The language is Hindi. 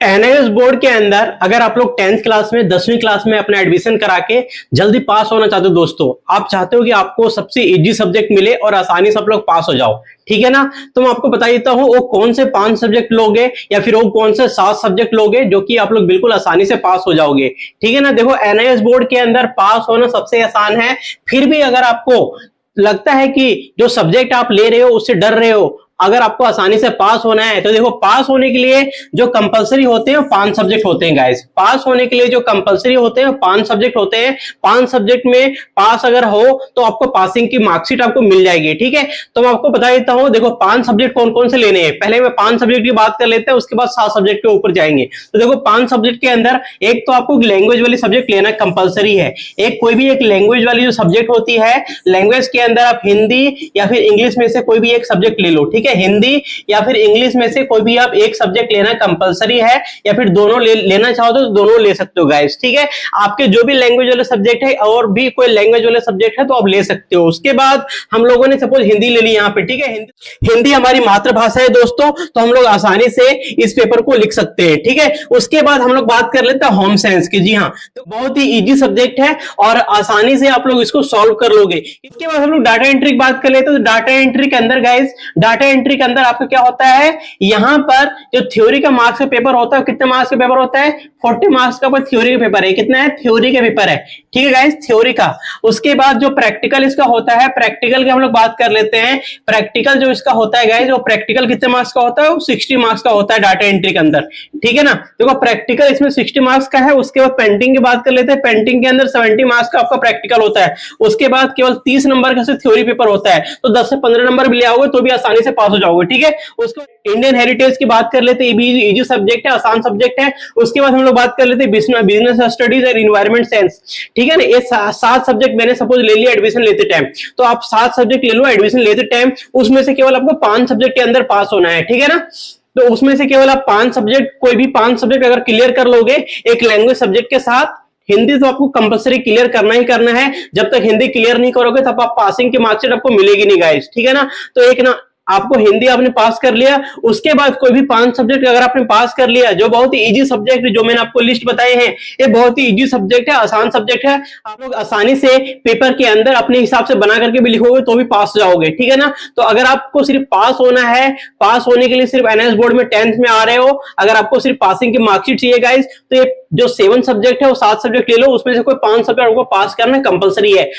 एनआईएस बोर्ड के अंदर अगर आप लोग 10th क्लास में 10वीं क्लास में अपना एडमिशन करा के जल्दी पास होना चाहते हो दोस्तों, आप चाहते हो कि आपको सबसे इजी सब्जेक्ट मिले और आसानी से आप लोग पास हो जाओ, ठीक है ना। तो मैं आपको बता देता हूं वो कौन से 5 सब्जेक्ट लोगे या फिर वो कौन से 7 सब्जेक्ट लोगे जो कि आप लोग बिल्कुल आसानी से पास हो जाओगे, ठीक है ना। देखो एनआईएस बोर्ड के अंदर पास होना सबसे आसान है। फिर भी अगर आपको लगता है कि जो सब्जेक्ट आप ले रहे हो उससे डर रहे हो, अगर आपको आसानी से पास होना है तो देखो पास होने के लिए जो कंपलसरी होते हैं 5 सब्जेक्ट होते हैं गाइस। पास होने के लिए जो कंपलसरी होते हैं 5 सब्जेक्ट होते हैं। 5 सब्जेक्ट में पास अगर हो तो आपको पासिंग की मार्कशीट आपको मिल जाएगी, ठीक है। तो मैं आपको बता देता हूं, देखो 5 सब्जेक्ट कौन कौन से लेने हैं। पहले मैं 5 सब्जेक्ट की बात कर लेते हैं, उसके बाद 7 सब्जेक्ट के ऊपर जाएंगे। तो देखो 5 सब्जेक्ट के अंदर एक तो आपको लैंग्वेज वाली सब्जेक्ट लेना कंपलसरी है। एक कोई भी एक लैंग्वेज वाली जो सब्जेक्ट होती है, लैंग्वेज के अंदर आप हिंदी या फिर इंग्लिश में से कोई भी एक सब्जेक्ट ले लो, ठीक है। हिंदी या फिर इंग्लिश में से कोई भी आप एक सब्जेक्ट लेना कंपलसरी है, या फिर दोनों लेना चाहो तो दोनों ले सकते हो गाइस, ठीक है। आपके जो भी लैंग्वेज वाले सब्जेक्ट है और भी कोई लैंग्वेज वाले सब्जेक्ट है तो आप ले सकते हो। उसके बाद हम लोगों ने सपोज हिंदी ले ली यहाँ पे, ठीक है। हिंदी हमारी मातृभाषा है दोस्तों, तो हम लोग आसानी से इस पेपर को लिख सकते हैं, ठीक है। उसके बाद हम लोग बात कर लेते हैं होम साइंस की। जी हाँ, तो बहुत ही इजी सब्जेक्ट है और आसानी से आप लोग इसको सॉल्व कर लोगे। इसके बाद हम लोग डाटा एंट्री की बात कर लेते हैं। तो डाटा एंट्री के अंदर गाइस, डाटा एंट्री के अंदर आपका क्या होता है, यहां पर जो थ्योरी का मार्क्स का पेपर होता है, कितने मार्क्स का पेपर होता है, 40 मार्क्स का थ्योरी का पेपर है। कितना है, थ्योरी का पेपर है, ठीक है गाइस, थ्योरी का। उसके बाद जो प्रैक्टिकल इसका होता है, प्रैक्टिकल की हम लोग बात कर लेते हैं। प्रैक्टिकल जो इसका होता है गाइस, वो प्रैक्टिकल कितने मार्क्स का होता है, वो 60 मार्क्स का होता है डाटा एंट्री के अंदर, ठीक है ना। देखो प्रैक्टिकल इसमें 60 मार्क्स का है। उसके बाद पेंटिंग की बात कर लेते हैं। पेंटिंग के अंदर 70 मार्क्स का आपका प्रैक्टिकल होता है। उसके बाद केवल 30 नंबर का थ्योरी पेपर होता है। तो 10 से 15 नंबर भी ले आओगे तो भी आसानी से पास हो जाओगे, ठीक है। उसको इंडियन हेरिटेज की बात कर लेते हैं, ये भी इजी सब्जेक्ट है, आसान सब्जेक्ट है। उसके बाद हम लोग बात कर लेते हैं बिजनेस स्टडीज और इन्वायरमेंट साइंस, ठीक है ना। ये 7 सब्जेक्ट मैंने सपोज ले लिया एडमिशन लेते टाइम, तो आप 7 सब्जेक्ट ले लो एडमिशन लेते टाइम। उसमें से केवल आपको 5 सब्जेक्ट के अंदर पास होना है, ठीक है ना। तो उसमें से केवल आप 5 सब्जेक्ट, कोई भी 5 सब्जेक्ट अगर क्लियर कर लोगे एक लैंग्वेज सब्जेक्ट के साथ, हिंदी तो आपको कंपलसरी क्लियर करना ही करना है। जब तक हिंदी क्लियर नहीं करोगे तब आप पासिंग की मार्कशीट आपको मिलेगी नहीं गाइस, ठीक है ना। तो एक ना आपको हिंदी आपने पास कर लिया, उसके बाद कोई भी 5 सब्जेक्ट अगर आपने पास कर लिया, जो बहुत ही इजी सब्जेक्ट जो मैंने आपको लिस्ट बताए हैं, ये बहुत ही इजी सब्जेक्ट है, आसान सब्जेक्ट है। आप लोग आसानी से पेपर के अंदर अपने हिसाब से बना करके भी लिखोगे तो भी पास हो जाओगे, ठीक है ना। तो अगर आपको सिर्फ पास होना है, पास होने के लिए सिर्फ एनआईएस बोर्ड में 10th में आ रहे हो, अगर आपको सिर्फ पासिंग की मार्कशीट चाहिए गाइस, तो ये जो 7 सब्जेक्ट है वो 7 सब्जेक्ट ले लो, उसमें से कोई 5 सब्जेक्ट आपको पास करना कंपलसरी है।